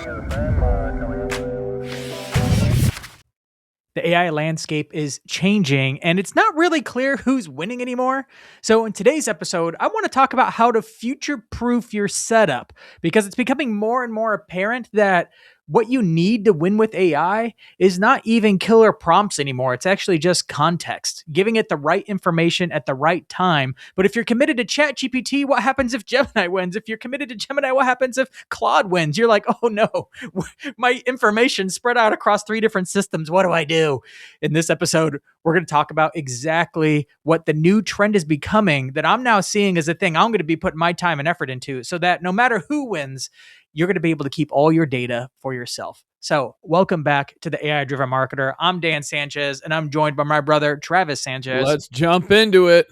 The AI landscape is changing and it's not really clear who's winning anymore. So, in today's episode, I want to talk about how to future proof your setup because it's becoming more and more apparent that what you need to win with AI is not even killer prompts anymore. It's actually just context, giving it the right information at the right time. But if you're committed to ChatGPT, what happens if Gemini wins? If you're committed to Gemini, what happens if Claude wins? You're like, oh no, my information spread out across 3 different systems. What do I do? In this episode, we're going to talk about exactly what the new trend is becoming that I'm now seeing as a thing I'm going to be putting my time and effort into so that no matter who wins, you're going to be able to keep all your data for yourself. So, welcome back to the AI Driven Marketer. I'm Dan Sanchez, and I'm joined by my brother, Travis Sanchez. Let's jump into it.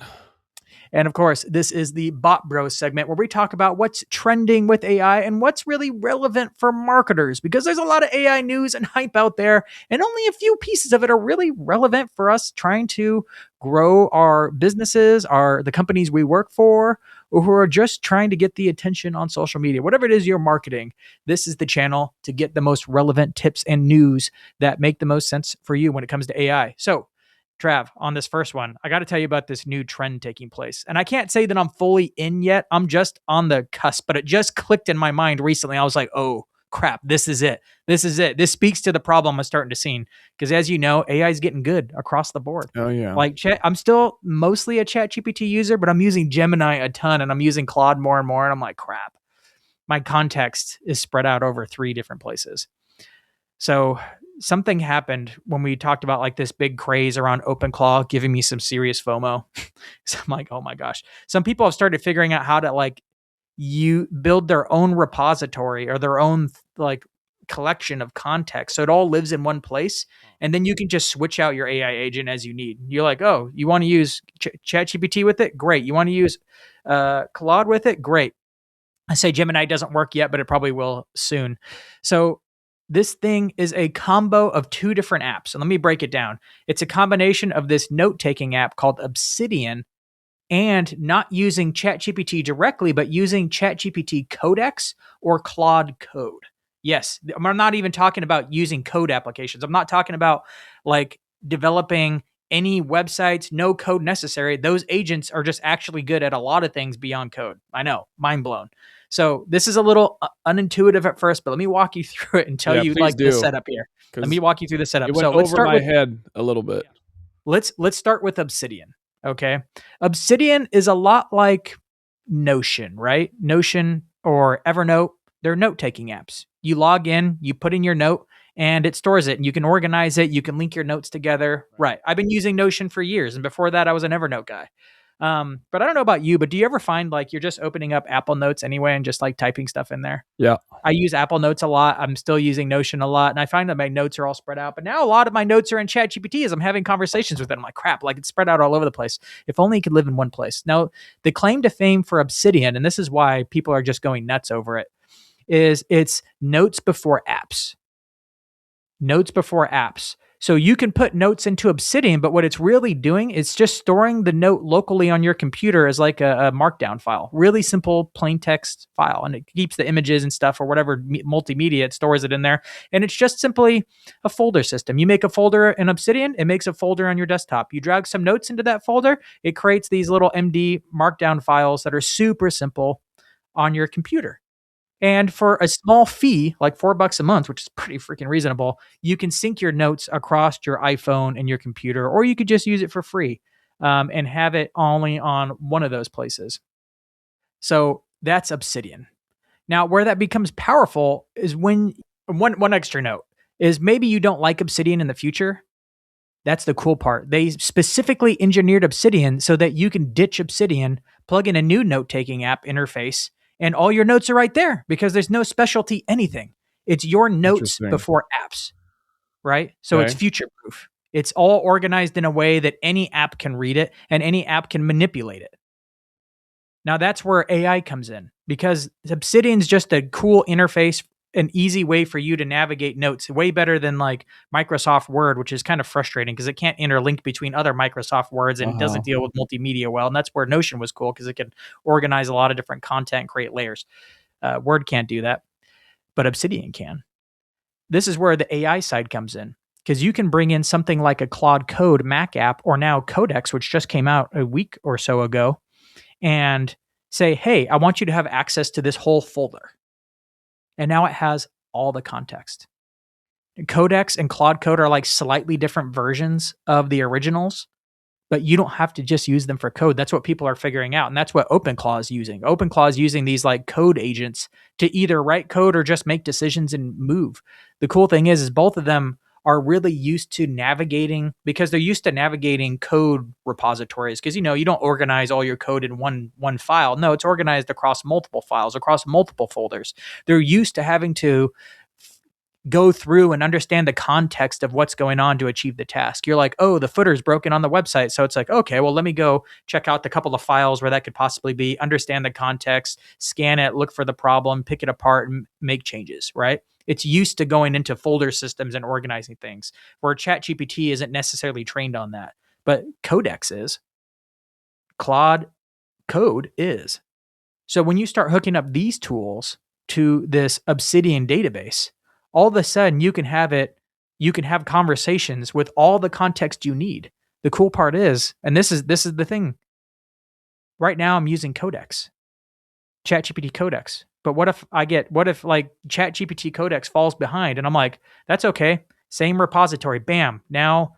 And of course, this is the Bot Bros segment where we talk about what's trending with AI and what's really relevant for marketers, because there's a lot of AI news and hype out there, and only a few pieces of it are really relevant for us trying to grow our businesses, the companies we work for, or who are just trying to get the attention on social media. Whatever it is you're marketing, this is the channel to get the most relevant tips and news that make the most sense for you when it comes to AI. So, Trav, on this first one, I got to tell you about this new trend taking place. And I can't say that I'm fully in yet. I'm just on the cusp, but it just clicked in my mind recently. I was like, oh, crap, this is it. This is it. This speaks to the problem I'm starting to see. Because as you know, AI is getting good across the board. Oh, yeah. Like, I'm still mostly a ChatGPT user, but I'm using Gemini a ton and I'm using Claude more and more. And I'm like, crap, my context is spread out over 3 different places. So something happened when we talked about like this big craze around OpenClaw giving me some serious FOMO. So I'm like, oh my gosh. Some people have started figuring out how to like you build their own repository or their own like collection of context. So it all lives in one place. And then you can just switch out your AI agent as you need. You're like, oh, you want to use ChatGPT with it? Great. You want to use Claude with it? Great. I say Gemini doesn't work yet, but it probably will soon. So this thing is a combo of 2 different apps. And let me break it down. It's a combination of this note-taking app called Obsidian and not using ChatGPT directly, but using ChatGPT Codex or Claude Code. Yes, I'm not even talking about using code applications. I'm not talking about like developing any websites, no code necessary. Those agents are just actually good at a lot of things beyond code. I know, mind blown. So this is a little unintuitive at first, but let me walk you through it and tell you like the setup here. Let me walk you through the setup. It went over my head a little bit. Let's start with Obsidian. Okay. Obsidian is a lot like Notion, right? Notion or Evernote, they're note-taking apps. You log in, you put in your note, and it stores it, and you can organize it. You can link your notes together. Right. I've been using Notion for years, and before that, I was an Evernote guy. But I don't know about you, but do you ever find like you're just opening up Apple Notes anyway and just like typing stuff in there? Yeah. I use Apple Notes a lot. I'm still using Notion a lot. And I find that my notes are all spread out. But now a lot of my notes are in ChatGPT as I'm having conversations with it. I'm like, crap, like it's spread out all over the place. If only it could live in one place. Now, the claim to fame for Obsidian, and this is why people are just going nuts over it, is it's notes before apps. Notes before apps. So you can put notes into Obsidian, but what it's really doing is just storing the note locally on your computer as like a markdown file. Really simple, plain text file. And it keeps the images and stuff or whatever multimedia, it stores it in there. And it's just simply a folder system. You make a folder in Obsidian, it makes a folder on your desktop. You drag some notes into that folder, it creates these little MD markdown files that are super simple on your computer. And for a small fee, like $4 a month, which is pretty freaking reasonable, you can sync your notes across your iPhone and your computer, or you could just use it for free and have it only on one of those places. So that's Obsidian. Now, where that becomes powerful is when one extra note is maybe you don't like Obsidian in the future. That's the cool part. They specifically engineered Obsidian so that you can ditch Obsidian, plug in a new note-taking app interface, and all your notes are right there because there's no specialty anything. It's your notes before apps, right? So It's future-proof. It's all organized in a way that any app can read it and any app can manipulate it. Now that's where AI comes in because Obsidian's just a cool interface, an easy way for you to navigate notes, way better than like Microsoft Word, which is kind of frustrating because it can't interlink between other Microsoft Words and it doesn't deal with multimedia well. And that's where Notion was cool because it can organize a lot of different content and create layers. Word can't do that. but Obsidian can. This is where the AI side comes in, because you can bring in something like a Claude Code Mac app, or now Codex, which just came out a week or so ago, and say, hey, I want you to have access to this whole folder. And now it has all the context. Codex and Claude Code are like slightly different versions of the originals, but you don't have to just use them for code. That's what people are figuring out. And that's what OpenClaw is using. OpenClaw is using these like code agents to either write code or just make decisions and move. The cool thing is both of them are really used to navigating, because they're used to navigating code repositories. Because, you know, you don't organize all your code in one file. No, it's organized across multiple files, across multiple folders. They're used to having to go through and understand the context of what's going on to achieve the task. You're like, oh, the footer is broken on the website. So it's like, okay, well, let me go check out the couple of files where that could possibly be, understand the context, scan it, look for the problem, pick it apart, and make changes, right? It's used to going into folder systems and organizing things, where ChatGPT isn't necessarily trained on that. But Codex is. Claude Code is. So when you start hooking up these tools to this Obsidian database, all of a sudden you can have conversations with all the context you need. The cool part is, and this is the thing. Right now I'm using Codex, ChatGPT Codex. But what if like ChatGPT Codex falls behind, and I'm like, that's okay. Same repository. Bam. Now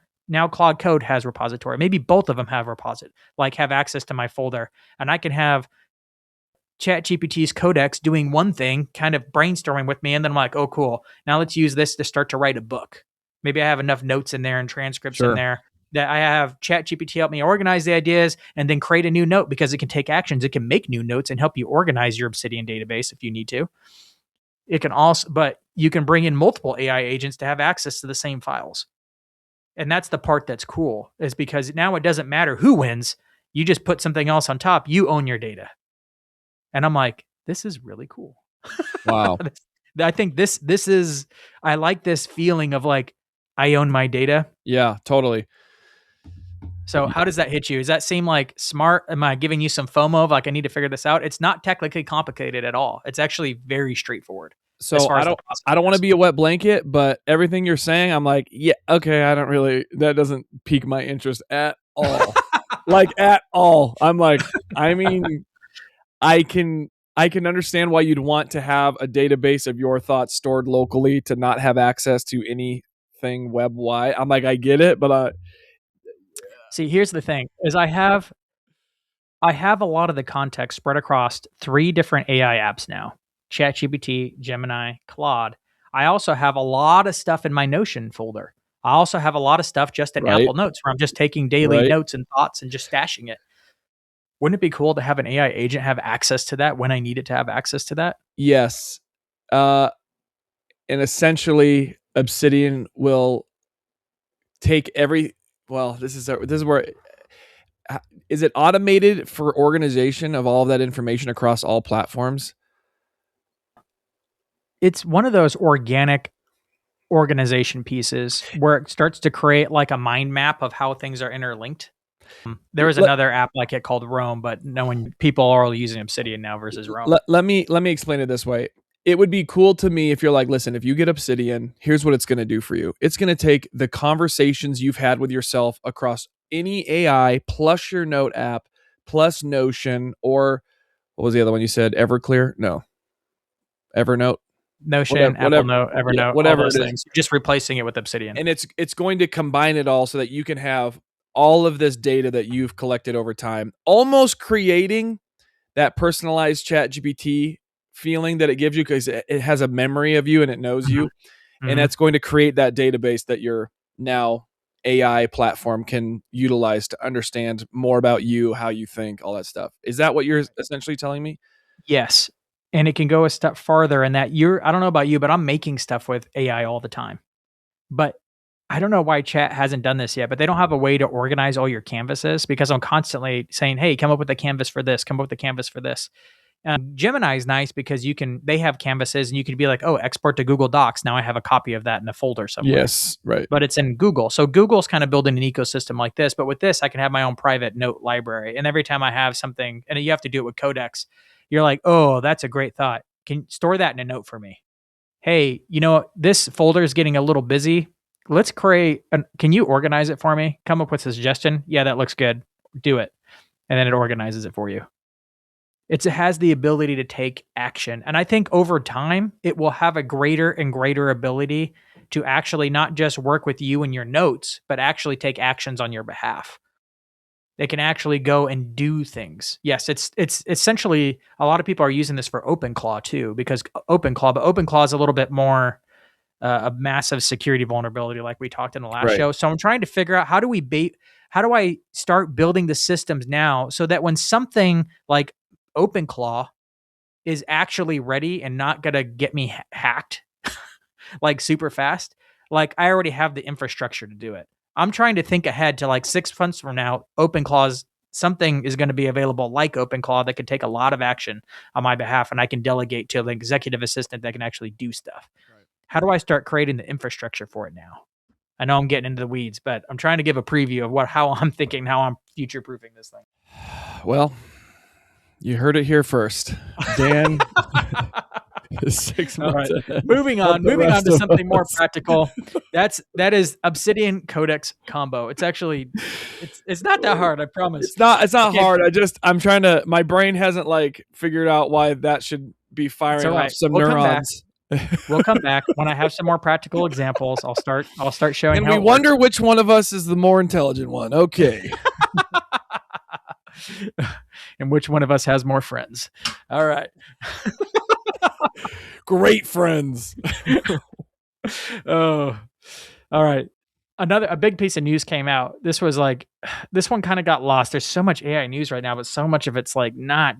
Claude Code has repository. Maybe both of them have have access to my folder, and I can have ChatGPT's Codex doing one thing, kind of brainstorming with me, and then I'm like, oh, cool. Now let's use this to start to write a book. Maybe I have enough notes in there and transcripts in there that I have ChatGPT help me organize the ideas and then create a new note, because it can take actions. It can make new notes and help you organize your Obsidian database if you need to. It can also, but you can bring in multiple AI agents to have access to the same files. And that's the part that's cool, is because now it doesn't matter who wins. You just put something else on top. You own your data. And I'm like, this is really cool. Wow. I think this is, I like this feeling of like, I own my data. Yeah, totally. So how does that hit you? Does that seem like smart? Am I giving you some FOMO of like, I need to figure this out? It's not technically complicated at all. It's actually very straightforward. So I don't want to be a wet blanket, but everything you're saying, I'm like, yeah, okay, that doesn't pique my interest at all. Like at all. I'm like, I mean, I can understand why you'd want to have a database of your thoughts stored locally to not have access to anything web-wide. I'm like, I get it, but see, here's the thing: is I have a lot of the context spread across 3 different AI apps now: ChatGPT, Gemini, Claude. I also have a lot of stuff in my Notion folder. I also have a lot of stuff just in Apple Notes, where I'm just taking daily notes and thoughts and just stashing it. Wouldn't it be cool to have an AI agent have access to that when I need it to have access to that? Yes. And essentially Obsidian will take this is where, is it automated for organization of all of that information across all platforms? It's one of those organic organization pieces where it starts to create like a mind map of how things are interlinked. There was another app like it called Rome, but people are all using Obsidian now versus Rome. Let me explain it this way. It would be cool to me if you're like, listen, if you get Obsidian, here's what it's going to do for you. It's going to take the conversations you've had with yourself across any AI plus your note app plus Notion, or what was the other one you said? Everclear? No. Evernote? Notion, Apple Note, Evernote, whatever all those it is. things. Just replacing it with Obsidian. And it's going to combine it all so that you can have all of this data that you've collected over time, almost creating that personalized ChatGPT feeling that it gives you, because it has a memory of you and it knows you. And that's going to create that database that your now AI platform can utilize to understand more about you, how you think, all that stuff. Is that what you're essentially telling me? Yes. And it can go a step farther in that I don't know about you, but I'm making stuff with AI all the time. But I don't know why chat hasn't done this yet, but they don't have a way to organize all your canvases, because I'm constantly saying, hey, come up with a canvas for this, come up with a canvas for this. Gemini is nice because they have canvases and you can be like, oh, export to Google Docs. Now I have a copy of that in a folder somewhere. Yes, right. But it's in Google. So Google's kind of building an ecosystem like this. But with this, I can have my own private note library. And every time I have something, and you have to do it with Codex, you're like, oh, that's a great thought. Can you store that in a note for me? hey, this folder is getting a little busy. Let's can you organize it for me? Come up with a suggestion. Yeah, that looks good. Do it. And then it organizes it for you. It has the ability to take action. And I think over time, it will have a greater and greater ability to actually not just work with you and your notes, but actually take actions on your behalf. They can actually go and do things. Yes, it's essentially, a lot of people are using this for OpenClaw too, because OpenClaw is a little bit more a massive security vulnerability, like we talked in the last show. So I'm trying to figure out how do I start building the systems now so that when something like OpenClaw is actually ready and not gonna get me hacked like super fast, like I already have the infrastructure to do it. I'm trying to think ahead to like 6 months from now. Something is going to be available like OpenClaw that could take a lot of action on my behalf, and I can delegate to an executive assistant that can actually do stuff. Right. How do I start creating the infrastructure for it now? I know I'm getting into the weeds, but I'm trying to give a preview of how I'm thinking, how I'm future proofing this thing. Well, you heard it here first. Dan is 6 months. Right. Moving on to something more practical. That is Obsidian Codex combo. It's actually it's not that hard, I promise. It's not hard. I'm trying to, my brain hasn't like figured out why that should be firing off some neurons. We'll come back when I have some more practical examples. I'll start showing. And we wonder which one of us is the more intelligent one. Okay. And which one of us has more friends. All right. Great friends. Oh, all right. A big piece of news came out. This one kind of got lost. There's so much AI news right now, but so much of it's like not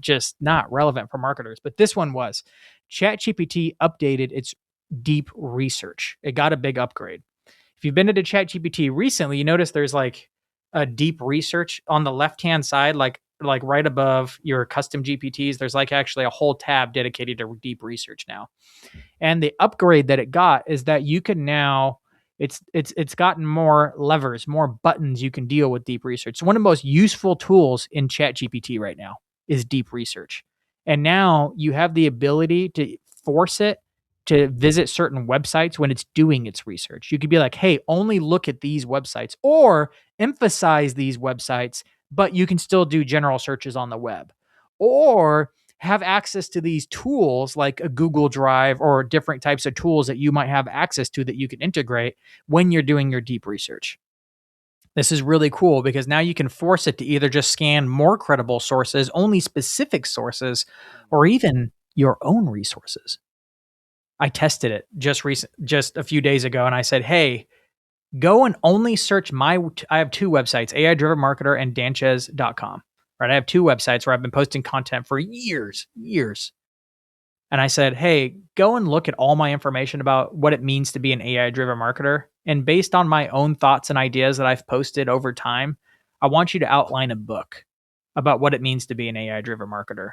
relevant for marketers. But this one was ChatGPT updated its deep research. It got a big upgrade. If you've been into ChatGPT recently, you notice there's like a deep research on the left-hand side, like right above your custom GPTs. There's like actually a whole tab dedicated to deep research now. And the upgrade that it got is that you can now, it's gotten more levers, more buttons you can deal with deep research. So one of the most useful tools in ChatGPT right now is deep research. And now you have the ability to force it to visit certain websites when it's doing its research. You could be like, hey, only look at these websites, or emphasize these websites, but you can still do general searches on the web, or have access to these tools like a Google Drive or different types of tools that you might have access to that you can integrate when you're doing your deep research. This is really cool because now you can force it to either just scan more credible sources, only specific sources, or even your own resources. I tested it just a few days ago, and I said, hey, go and only search I have 2 websites, AI Driven Marketer and Sanchez.com. Right? I have 2 websites where I've been posting content for years. And I said, hey, go and look at all my information about what it means to be an AI driven marketer. And based on my own thoughts and ideas that I've posted over time, I want you to outline a book about what it means to be an AI driven marketer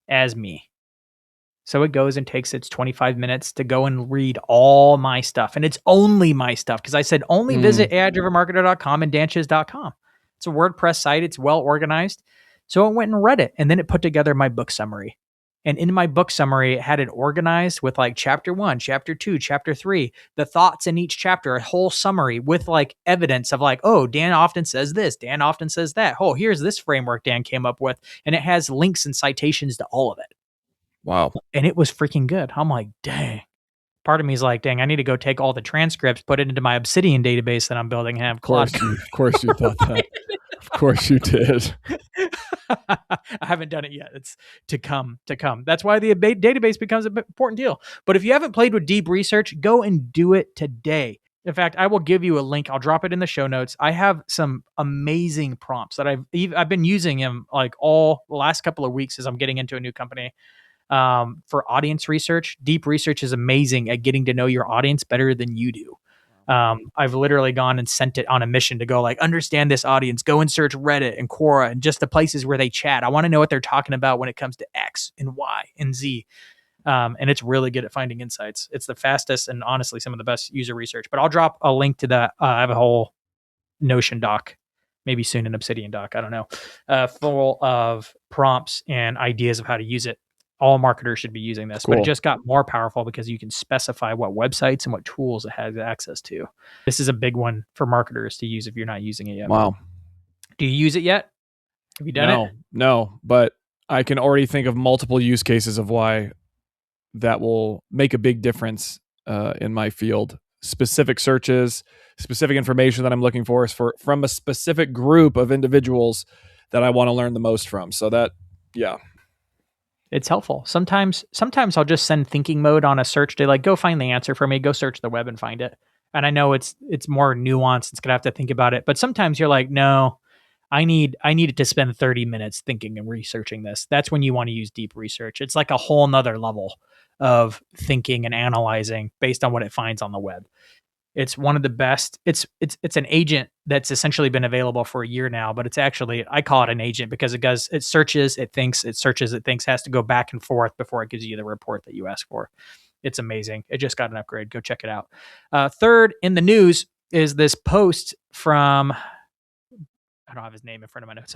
as me. So it goes and takes its 25 minutes to go and read all my stuff. And it's only my stuff because I said only visit AIdrivenmarketer.com and Sanchez.com. It's a WordPress site. It's well organized. So I went and read it, and then it put together my book summary. And in my book summary, it had it organized with like chapter 1, chapter 2, chapter 3, the thoughts in each chapter, a whole summary with like evidence of like, oh, Dan often says this, Dan often says that. Oh, here's this framework Dan came up with. And it has links and citations to all of it. Wow. And it was freaking good. I'm like, dang. Part of me is like, dang, I need to go take all the transcripts, put it into my Obsidian database that I'm building and have Claude. Of course you thought that. Of course you did. I haven't done it yet. It's to come. That's why the database becomes an important deal. But if you haven't played with deep research, go and do it today. In fact, I will give you a link. I'll drop it in the show notes. I have some amazing prompts that I've been using them like all the last couple of weeks as I'm getting into a new company. For audience research. Deep research is amazing at getting to know your audience better than you do. I've literally gone and sent it on a mission to go like, understand this audience, go and search Reddit and Quora and just the places where they chat. I want to know what they're talking about when it comes to X and Y and Z. And it's really good at finding insights. It's the fastest and honestly some of the best user research, but I'll drop a link to that. I have a whole Notion doc, maybe soon an Obsidian doc, I don't know, full of prompts and ideas of how to use it. All marketers should be using this, but it Cool. just got more powerful because you can specify what websites and what tools it has access to. This is a big one for marketers to use if you're not using it yet. Wow. Do you use it yet? Have you done it? No, but I can already think of multiple use cases of why that will make a big difference in my field. Specific searches, specific information that I'm looking for is from a specific group of individuals that I want to learn the most from. So that, yeah. It's helpful. Sometimes I'll just send thinking mode on a search to like, go find the answer for me, go search the web and find it. And I know it's more nuanced. It's gonna have to think about it. But sometimes you're like, no, I needed to spend 30 minutes thinking and researching this. That's when you want to use deep research. It's like a whole nother level of thinking and analyzing based on what it finds on the web. It's one of the best. It's an agent that's essentially been available for a year now, but it's actually, I call it an agent because it searches, it thinks, has to go back and forth before it gives you the report that you ask for. It's amazing. It just got an upgrade. Go check it out. Third in the news is this post from, I don't have his name in front of my notes,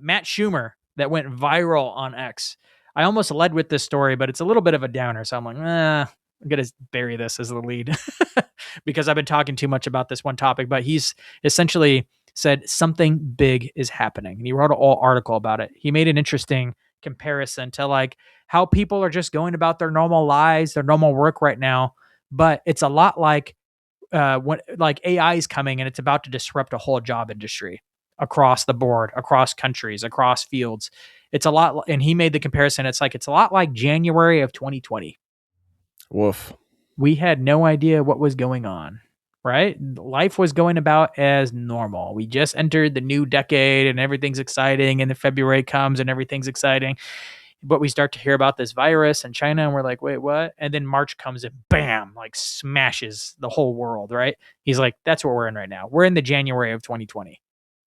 Matt Schumer, that went viral on X. I almost led with this story, but it's a little bit of a downer. So I'm like, I'm going to bury this as the lead because I've been talking too much about this one topic, but he's essentially said something big is happening. And he wrote a whole article about it. He made an interesting comparison to like how people are just going about their normal lives, their normal work right now. But it's a lot like when like AI is coming and it's about to disrupt a whole job industry across the board, across countries, across fields. It's a lot. And he made the comparison. It's a lot like January of 2020. Woof. We had no idea what was going on, right? Life was going about as normal. We just entered the new decade and everything's exciting. And then February comes and everything's exciting. But we start to hear about this virus in China and we're like, wait, what? And then March comes and bam, like smashes the whole world, right? He's like, that's what we're in right now. We're in the January of 2020.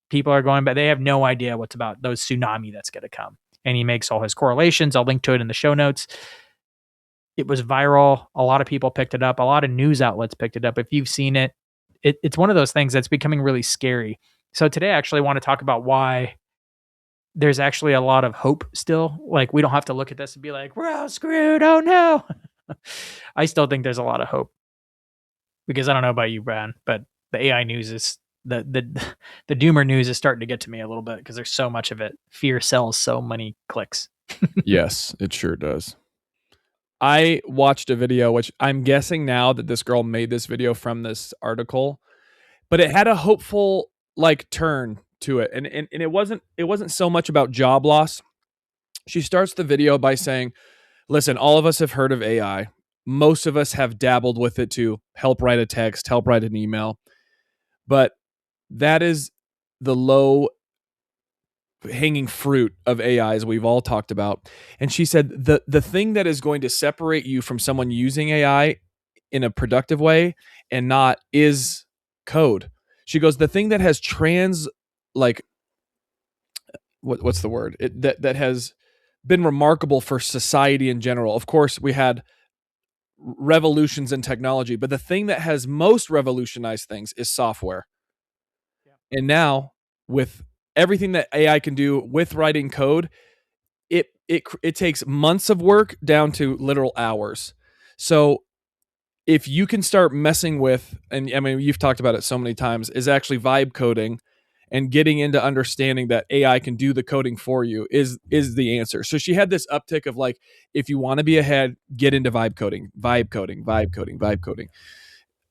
People are going, but they have no idea what's about those tsunami that's going to come. And he makes all his correlations. I'll link to it in the show notes. It was viral. A lot of people picked it up. A lot of news outlets picked it up. If you've seen it, it's one of those things that's becoming really scary. So today I actually want to talk about why there's actually a lot of hope still. Like we don't have to look at this and be like, we're all screwed. Oh no. I still think there's a lot of hope because I don't know about you, Brian, but the AI news is the doomer news is starting to get to me a little bit because there's so much of it. Fear sells so many clicks. Yes, it sure does. I watched a video, which I'm guessing now that this girl made this video from this article, but it had a hopeful like turn to it. And it wasn't so much about job loss. She starts the video by saying, listen, all of us have heard of AI. Most of us have dabbled with it to help write a text, help write an email. But that is the low hanging fruit of AI, as we've all talked about. And she said the thing that is going to separate you from someone using AI in a productive way and not is code. She goes, the thing that has what's the word? That has been remarkable for society in general. Of course, we had revolutions in technology, but the thing that has most revolutionized things is software. Yeah. And now with everything that AI can do with writing code, it takes months of work down to literal hours. So if you can start messing with, and I mean, you've talked about it so many times, is actually vibe coding and getting into understanding that AI can do the coding for you is the answer. So she had this uptick of like, if you want to be ahead, get into vibe coding.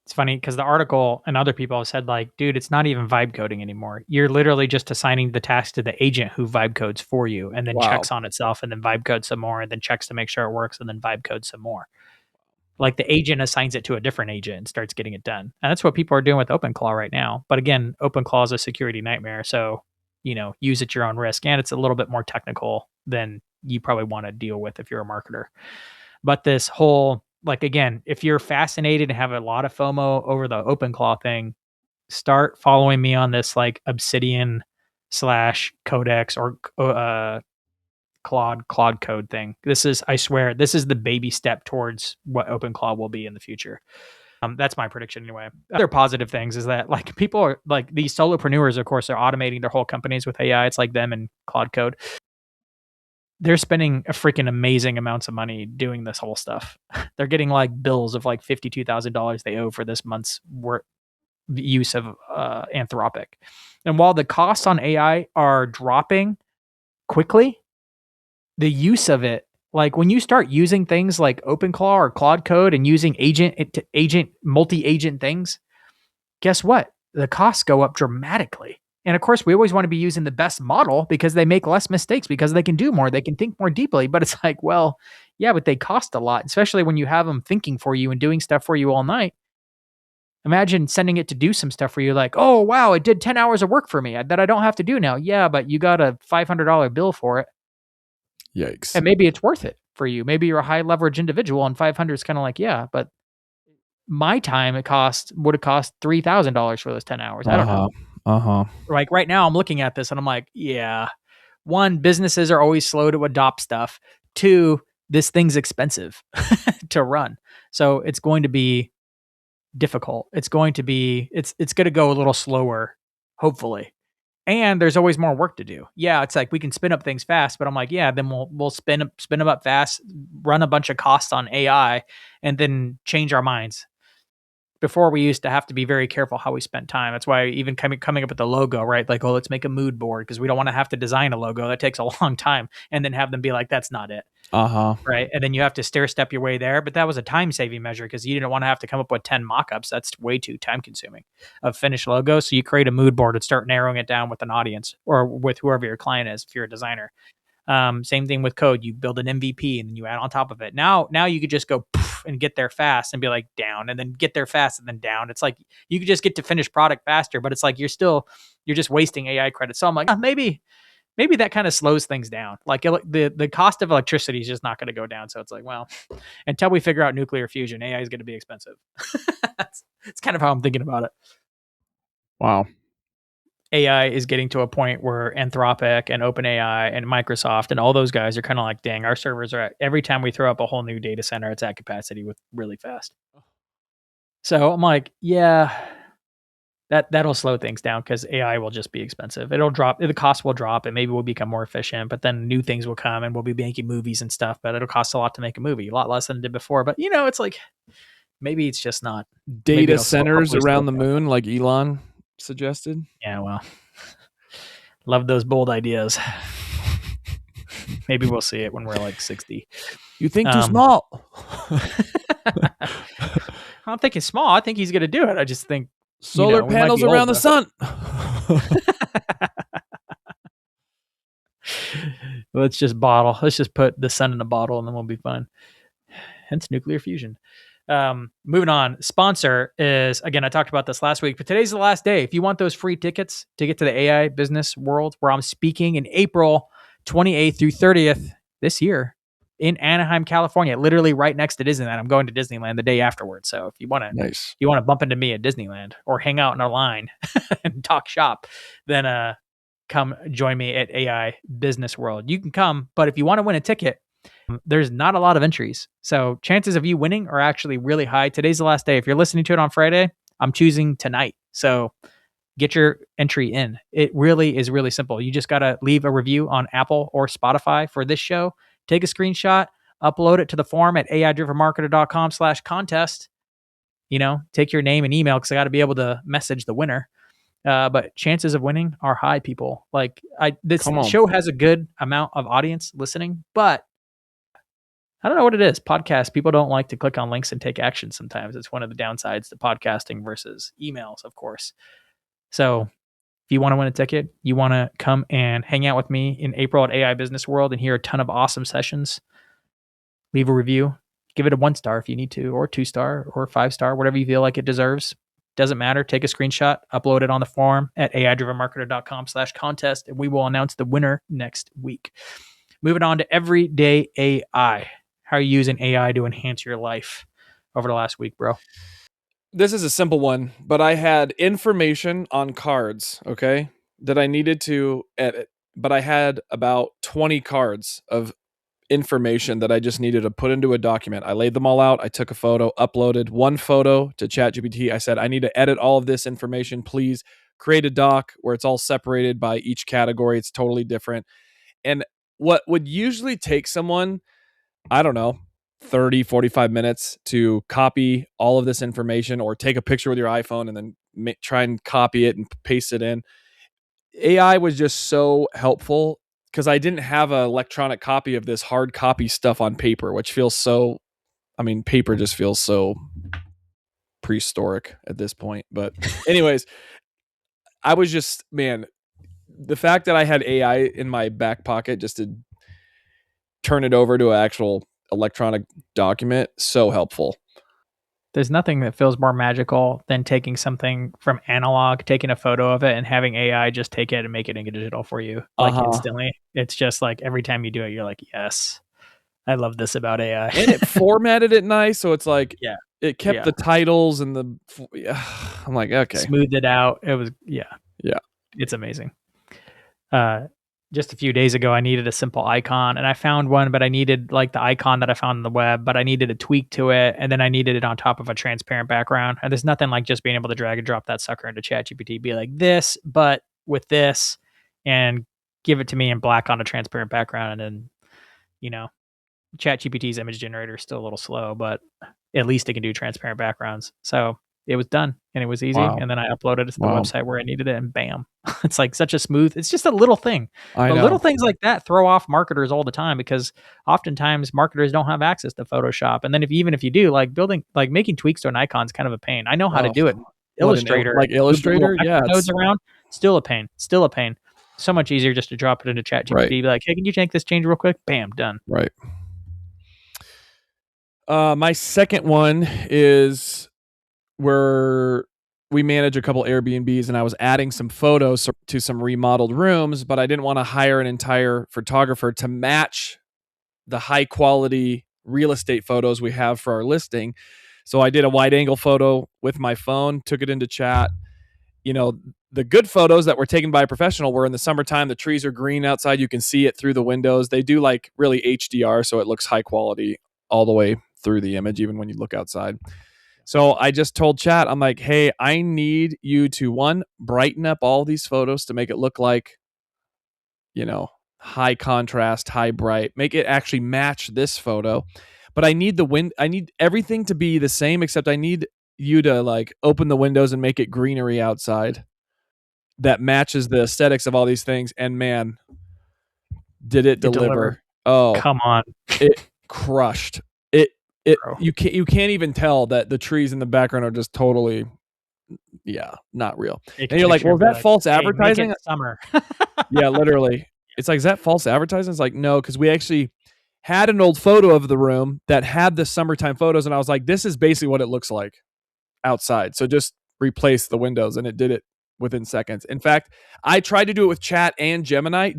It's funny because the article and other people have said like, dude, it's not even vibe coding anymore. You're literally just assigning the task to the agent who vibe codes for you and then checks on itself and then vibe codes some more and then checks to make sure it works and then vibe codes some more. Like the agent assigns it to a different agent and starts getting it done. And that's what people are doing with OpenClaw right now. But again, OpenClaw is a security nightmare. So, use at your own risk. And it's a little bit more technical than you probably want to deal with if you're a marketer. But this whole, like, again, if you're fascinated and have a lot of FOMO over the OpenClaw thing, start following me on this like Obsidian / Codex or Claude Code thing. I swear, this is the baby step towards what OpenClaw will be in the future. That's my prediction anyway. Other positive things is that like people are like these solopreneurs, of course, are automating their whole companies with AI. It's like them and Claude Code. they're spending a freaking amazing amounts of money doing this whole stuff. They're getting like bills of like $52,000 they owe for this month's work use of Anthropic. And while the costs on AI are dropping quickly, the use of it, like when you start using things like OpenClaw or Claude Code and using multi-agent things, guess what? The costs go up dramatically. And of course, we always want to be using the best model because they make less mistakes, because they can do more, they can think more deeply. But it's like, well, yeah, but they cost a lot, especially when you have them thinking for you and doing stuff for you all night. Imagine sending it to do some stuff for you, like, oh, wow, it did 10 hours of work for me that I don't have to do now. Yeah, but you got a $500 bill for it. Yikes. And maybe it's worth it for you. Maybe you're a high leverage individual and 500 is kind of like, yeah, but my time would have cost $3,000 for those 10 hours. I don't know. Like right now I'm looking at this and I'm like, yeah, one, businesses are always slow to adopt stuff. Two, this thing's expensive to run. So it's going to be difficult. It's going to go a little slower, hopefully. And there's always more work to do. Yeah, it's like we can spin up things fast, but I'm like, yeah, then we'll spin them up fast, run a bunch of costs on AI, and then change our minds. Before, we used to have to be very careful how we spent time. That's why even coming up with the logo, right? Like, oh, let's make a mood board, because we don't want to have to design a logo. That takes a long time, and then have them be like, that's not it. Right. And then you have to stair step your way there. But that was a time saving measure because you didn't want to have to come up with 10 mock-ups. That's way too time consuming of finished logos. So you create a mood board and start narrowing it down with an audience or with whoever your client is, if you're a designer. Same thing with code. You build an MVP and then you add on top of it. Now you could just go poof and get there fast and be like down, and then get there fast and then down. It's like you could just get to finished product faster, but it's like you're just wasting AI credits. So I'm like, maybe that kind of slows things down. Like the cost of electricity is just not going to go down. So it's like, well, until we figure out nuclear fusion, AI is going to be expensive. That's kind of how I'm thinking about it. Wow. AI is getting to a point where Anthropic and OpenAI and Microsoft and all those guys are kind of like, dang, our servers are every time we throw up a whole new data center, it's at capacity with really fast. So I'm like, yeah, that'll slow things down because AI will just be expensive. It'll drop, the cost will drop, and maybe we'll become more efficient, but then new things will come and we'll be making movies and stuff, but it'll cost a lot to make a movie, a lot less than it did before. But it's like, maybe it's just not data centers around the moon, like Elon suggested. Yeah, well, love those bold ideas. Maybe we'll see it when we're like 60. You think too small. I don't think it's small. I think he's going to do it. I just think solar panels around the sun. Let's just put the sun in a bottle and then we'll be fine. Hence nuclear fusion. Moving on. Sponsor is, again, I talked about this last week, but today's the last day. If you want those free tickets to get to the AI business world where I'm speaking in April 28th through 30th this year in Anaheim, California, literally right next to Disneyland. I'm going to Disneyland the day afterwards. So if you want to bump into me at Disneyland or hang out in a line and talk shop, then come join me at AI Business World. You can come, but if you want to win a ticket, there's not a lot of entries. So chances of you winning are actually really high. Today's the last day. If you're listening to it on Friday, I'm choosing tonight. So get your entry in. It really is really simple. You just got to leave a review on Apple or Spotify for this show. Take a screenshot, upload it to the form at aidrivenmarketer.com/contest. Take your name and email because I got to be able to message the winner. But chances of winning are high, people. Like this show has a good amount of audience listening, but I don't know what it is. Podcasts, people don't like to click on links and take action sometimes. It's one of the downsides to podcasting versus emails, of course. So if you want to win a ticket, you want to come and hang out with me in April at AI Business World and hear a ton of awesome sessions, leave a review. Give it a 1-star if you need to, or 2-star, or 5-star, whatever you feel like it deserves. Doesn't matter. Take a screenshot, upload it on the forum at aidrivenmarketer.com/contest, and we will announce the winner next week. Moving on to everyday AI. How are you using AI to enhance your life over the last week, bro? This is a simple one, but I had information on cards, okay, that I needed to edit, but I had about 20 cards of information that I just needed to put into a document. I laid them all out. I took a photo, uploaded one photo to ChatGPT. I said, I need to edit all of this information. Please create a doc where it's all separated by each category. It's totally different. And what would usually take someone, I don't know, 30, 45 minutes to copy all of this information or take a picture with your iPhone and then try and copy it and paste it in. AI was just so helpful because I didn't have an electronic copy of this hard copy stuff on paper, which feels so, I mean, paper just feels so prehistoric at this point. But anyways, I was just, man, the fact that I had AI in my back pocket just to turn it over to an actual electronic document, so helpful. There's nothing that feels more magical than taking something from analog, taking a photo of it, and having AI just take it and make it into digital for you, like instantly. It's just like every time you do it, you're like, yes, I love this about AI. And it formatted it nice, so it's like, yeah, it kept the titles and I'm like, okay, smoothed it out. It was yeah, it's amazing. Just a few days ago, I needed a simple icon, and I found one, but I needed like the icon that I found on the web, but I needed a tweak to it, and then I needed it on top of a transparent background. And there's nothing like just being able to drag and drop that sucker into ChatGPT, be like this, but with this, and give it to me in black on a transparent background. And then, ChatGPT's image generator is still a little slow, but at least it can do transparent backgrounds. So it was done and it was easy. Wow. And then I uploaded it to the website where I needed it, and bam. It's like such a smooth, it's just a little thing. I But know. little things like that throw off marketers all the time, because oftentimes marketers don't have access to Photoshop. And then even if you do, like making tweaks to an icon is kind of a pain. I know how to do it. Illustrator, like Illustrator, yeah, nodes around, still a pain. So much easier just to drop it into ChatGPT. Right. Be like, hey, can you make this change real quick? Bam, done. Right. My second one is where we manage a couple Airbnbs, and I was adding some photos to some remodeled rooms, but I didn't want to hire an entire photographer to match the high quality real estate photos we have for our listing. So I did a wide angle photo with my phone, took it into chat. The good photos that were taken by a professional were in the summertime. The trees are green outside. You can see it through the windows. They do like really HDR, so it looks high quality all the way through the image, even when you look outside. So I just told chat, I'm like, hey, I need you to, one, brighten up all these photos to make it look like, high contrast, high bright, make it actually match this photo. But I need I need everything to be the same, except I need you to like open the windows and make it greenery outside that matches the aesthetics of all these things. And man, did it deliver. Oh, come on. It crushed it. You can't even tell that the trees in the background are just totally, not real. And you're like, well, is that false advertising? Summer. Yeah, literally. It's like, is that false advertising? It's like, no, because we actually had an old photo of the room that had the summertime photos, and I was like, this is basically what it looks like outside. So just replace the windows, and it did it within seconds. In fact, I tried to do it with chat and Gemini.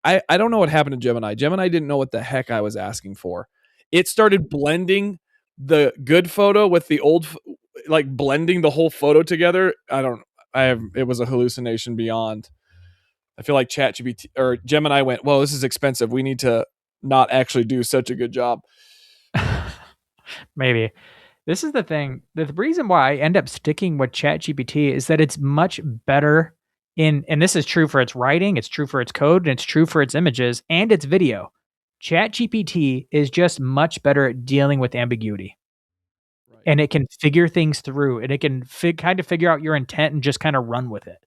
I don't know what happened to Gemini. Gemini didn't know what the heck I was asking for. It started blending the good photo with the old, like blending the whole photo together. It was a hallucination beyond. I feel like ChatGPT or Gemini went, well, this is expensive. We need to not actually do such a good job. Maybe. This is the thing. The reason why I end up sticking with ChatGPT is that it's much better and this is true for its writing, it's true for its code, and it's true for its images and its video. ChatGPT is just much better at dealing with ambiguity. Right. And it can figure things through, and it can kind of figure out your intent and just kind of run with it.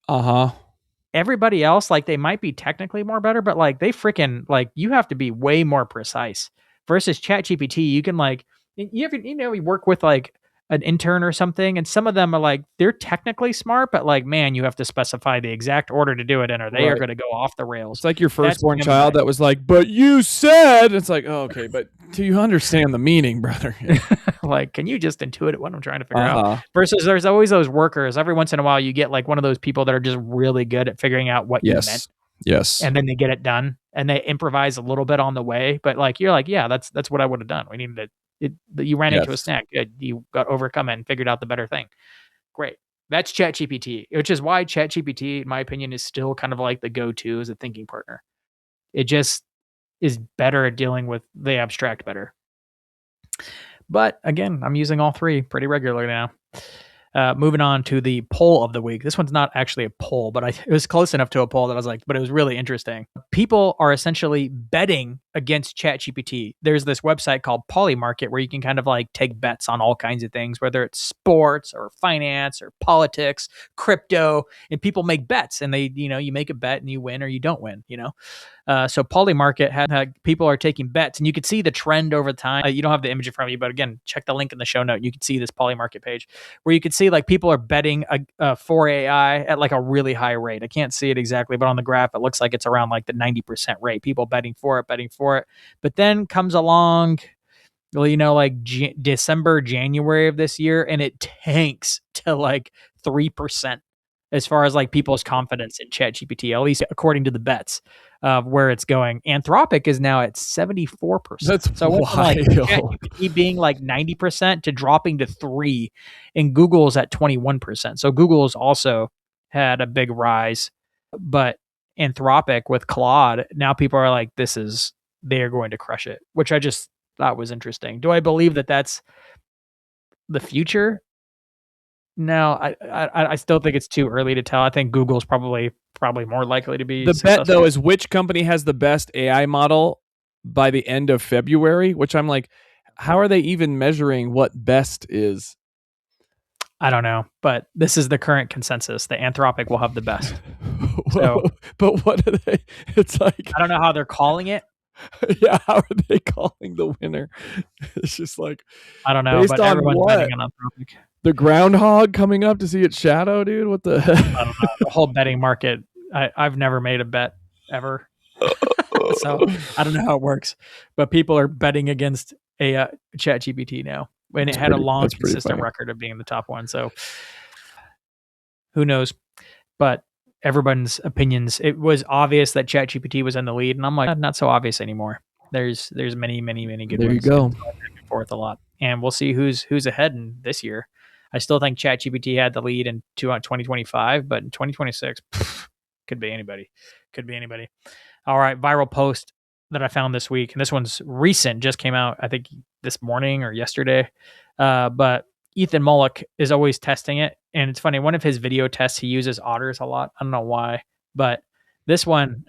Everybody else, like, they might be technically more better, but like they freaking, like, you have to be way more precise. Versus ChatGPT, you can like, you work with like an intern or something, and some of them are like, they're technically smart, but like, man, you have to specify the exact order to do it in, or they are going to go off the rails. It's like your firstborn child that was like, but you said, it's like, oh, okay, but do you understand the meaning, brother? Like, can you just intuit what I'm trying to figure out? Versus there's always those workers. Every once in a while, you get like one of those people that are just really good at figuring out what you meant. Yes. And then they get it done, and they improvise a little bit on the way. But like, you're like, yeah, that's what I would have done. We needed to. You ran into a snag. You got overcome it and figured out the better thing. Great. That's ChatGPT, which is why ChatGPT, in my opinion, is still kind of like the go-to as a thinking partner. It just is better at dealing with the abstract better. But again, I'm using all three pretty regularly now. Moving on to the poll of the week. This one's not actually a poll, but it was close enough to a poll that I was like, but it was really interesting. People are essentially betting against ChatGPT. There's this website called Polymarket where you can kind of like take bets on all kinds of things, whether it's sports or finance or politics, crypto, and people make bets and you make a bet and you win or you don't win, So Polymarket had people are taking bets, and you could see the trend over time. You don't have the image in front of you, but again, check the link in the show note. You can see this Polymarket page where you could see like people are betting for AI at like a really high rate. I can't see it exactly, but on the graph, it looks like it's around like the 90% rate. People betting for it. But then comes along, like December, January of this year, and it tanks to like 3% as far as like people's confidence in ChatGPT, at least according to the bets of where it's going. Anthropic is now at 74%. That's so wild. Like ChatGPT being like 90% to dropping to 3%, and Google's at 21%. So Google's also had a big rise, but Anthropic with Claude, now people are like, they are going to crush it, which I just thought was interesting. Do I believe that that's the future? No, I still think it's too early to tell. I think Google's probably more likely to be the successful. bet though is which company has the best AI model by the end of February, which I'm like, how are they even measuring what best is? I don't know, but this is the current consensus. The Anthropic will have the best. So, but what are they? It's like, I don't know how they're calling it. Yeah, how are they calling the winner? It's just like, I don't know, but everyone's betting on Anthropic. The groundhog coming up to see its shadow, dude? What the heck? I don't know. The whole betting market, I've never made a bet ever. So I don't know how it works, but people are betting against a ChatGPT now, when it had a long, consistent record of being the top one. So who knows? But everyone's opinions. It was obvious that ChatGPT was in the lead, and I'm like, not so obvious anymore. There's many good there ones. You go. Back and forth a lot, and we'll see who's ahead in this year. I still think ChatGPT had the lead in 2025, but in 2026, could be anybody. All right, viral post that I found this week, and this one's recent, just came out, I think this morning or yesterday. But Ethan Mollick is always testing it, and it's funny. One of his video tests, he uses otters a lot. I don't know why, but this one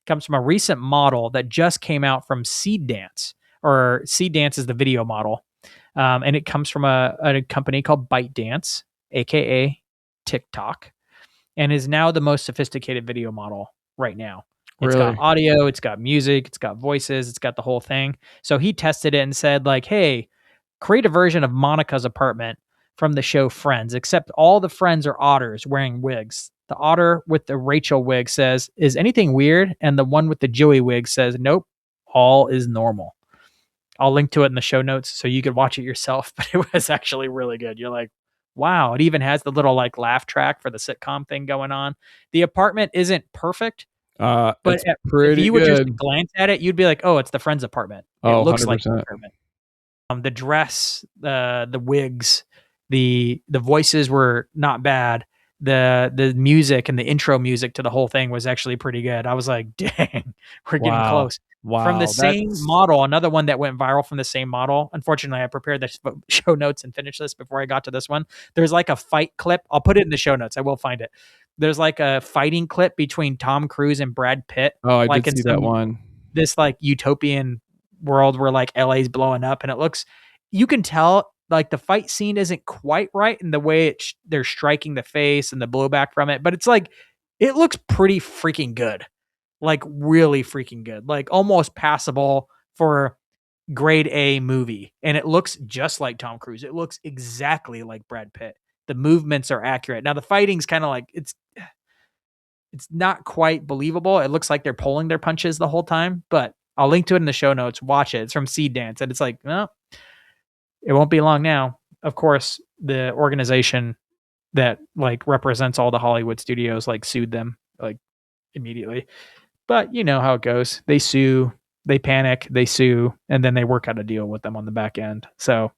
comes from a recent model that just came out from Seedance, or Seedance is the video model. And it comes from a company called ByteDance, aka TikTok, and is now the most sophisticated video model right now. It's got audio, it's got music, it's got voices, it's got the whole thing. So he tested it and said, like, hey, create a version of Monica's apartment from the show Friends, except all the friends are otters wearing wigs. The otter with the Rachel wig says, is anything weird? And the one with the Joey wig says, nope, all is normal. I'll link to it in the show notes so you could watch it yourself, but it was actually really good. You're like, wow. It even has the little like laugh track for the sitcom thing going on. The apartment isn't perfect, but if you would just glance at it, you'd be like, oh, it's the Friends apartment. It looks 100%. Like the apartment. The dress, the wigs, the voices were not bad. The music and the intro music to the whole thing was actually pretty good. I was like, dang, we're getting close. Wow. From the same model, another one that went viral from the same model. Unfortunately, I prepared the show notes and finished this before I got to this one. There's like a fight clip. I'll put it in the show notes. I will find it. There's like a fighting clip between Tom Cruise and Brad Pitt. Oh, I did see that one. This like utopian world where like LA's blowing up, and it looks, you can tell like the fight scene isn't quite right in the way they're striking the face and the blowback from it, but it's like, it looks pretty freaking good. Like really freaking good, like almost passable for grade A movie. And it looks just like Tom Cruise. It looks exactly like Brad Pitt. The movements are accurate. Now the fighting's kind of like, it's not quite believable. It looks like they're pulling their punches the whole time, but I'll link to it in the show notes. Watch it. It's from Seedance. And it's like, well, it won't be long now. Of course, the organization that like represents all the Hollywood studios like sued them like immediately. But you know how it goes. They sue, they panic, they sue, and then they work out a deal with them on the back end. So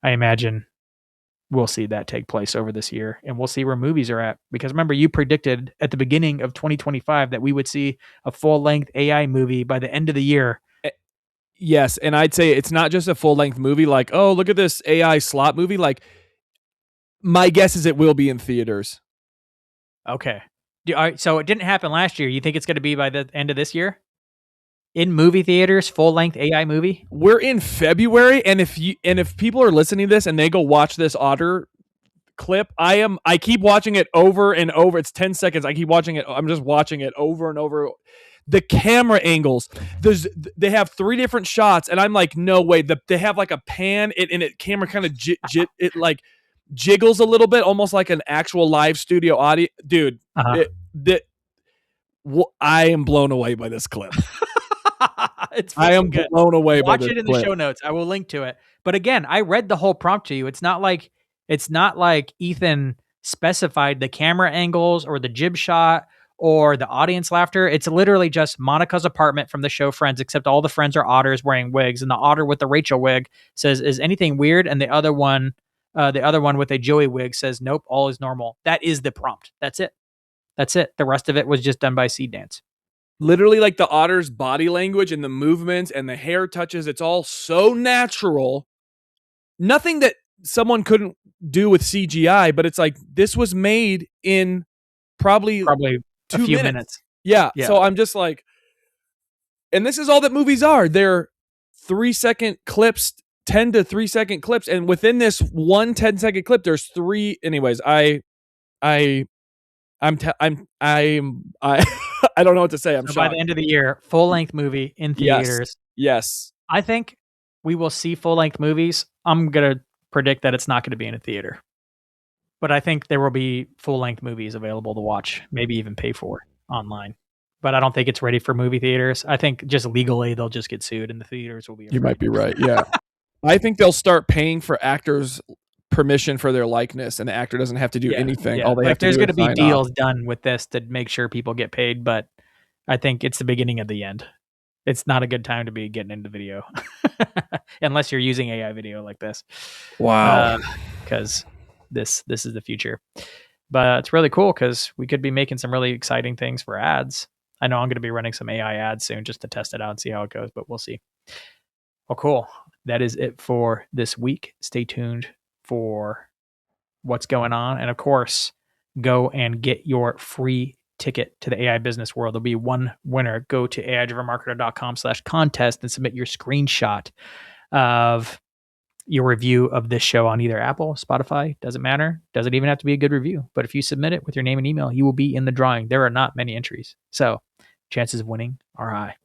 I imagine we'll see that take place over this year, and we'll see where movies are at. Because remember, you predicted at the beginning of 2025 that we would see a full-length AI movie by the end of the year. Yes, and I'd say it's not just a full-length movie like, oh, look at this AI slot movie. Like, My guess is it will be in theaters. Okay. All right, so it didn't happen last year. You think it's going to be by the end of this year? In movie theaters, full-length AI movie? We're in February, and if people are listening to this and they go watch this Otter clip, I keep watching it over and over. It's 10 seconds. I keep watching it. I'm just watching it over and over. The camera angles, they have 3 different shots, and I'm like, no way. They have like a pan, and it camera kind of it like jiggles a little bit, almost like an actual live studio audio. Dude, I am blown away by this clip. I am good. Blown away. Watch it in the show notes. I will link to it. But again, I read the whole prompt to you. It's not like Ethan specified the camera angles or the jib shot or the audience laughter. It's literally just Monica's apartment from the show Friends, except all the friends are otters wearing wigs, and the otter with the Rachel wig says, "Is anything weird?" And the other one with a Joey wig says, "Nope, all is normal." That is the prompt. That's it. The rest of it was just done by Seedance. Literally, like the otter's body language and the movements and the hair touches, it's all so natural. Nothing that someone couldn't do with CGI, but it's like this was made in probably 2 a few minutes. Yeah. So I'm just like, and this is all that movies are. They're 3-second clips, 10 to 3-second clips, and within this 1 10-second clip, there's 3. Anyways, I I don't know what to say. I'm so shocked. By the end of the year, full-length movie in theaters. Yes. I think we will see full-length movies. I'm going to predict that it's not going to be in a theater. But I think there will be full-length movies available to watch, maybe even pay for online. But I don't think it's ready for movie theaters. I think just legally they'll just get sued and the theaters will be afraid. You might be right, yeah. I think they'll start paying for actors' permission for their likeness, and the actor doesn't have to do anything. All they have to do is there's going to be deals off. done with this to make sure people get paid, but I think it's the beginning of the end. It's not a good time to be getting into video unless you're using AI video like this. Wow. Because this is the future. But it's really cool because we could be making some really exciting things for ads. I know I'm going to be running some AI ads soon just to test it out and see how it goes, but we'll see. Well, cool. That is it for this week. Stay tuned for what's going on. And of course, go and get your free ticket to the AI business world. There'll be one winner. Go to aidrivenmarketer.com/contest and submit your screenshot of your review of this show on either Apple, Spotify, doesn't matter. Doesn't even have to be a good review. But if you submit it with your name and email, you will be in the drawing. There are not many entries. So chances of winning are high.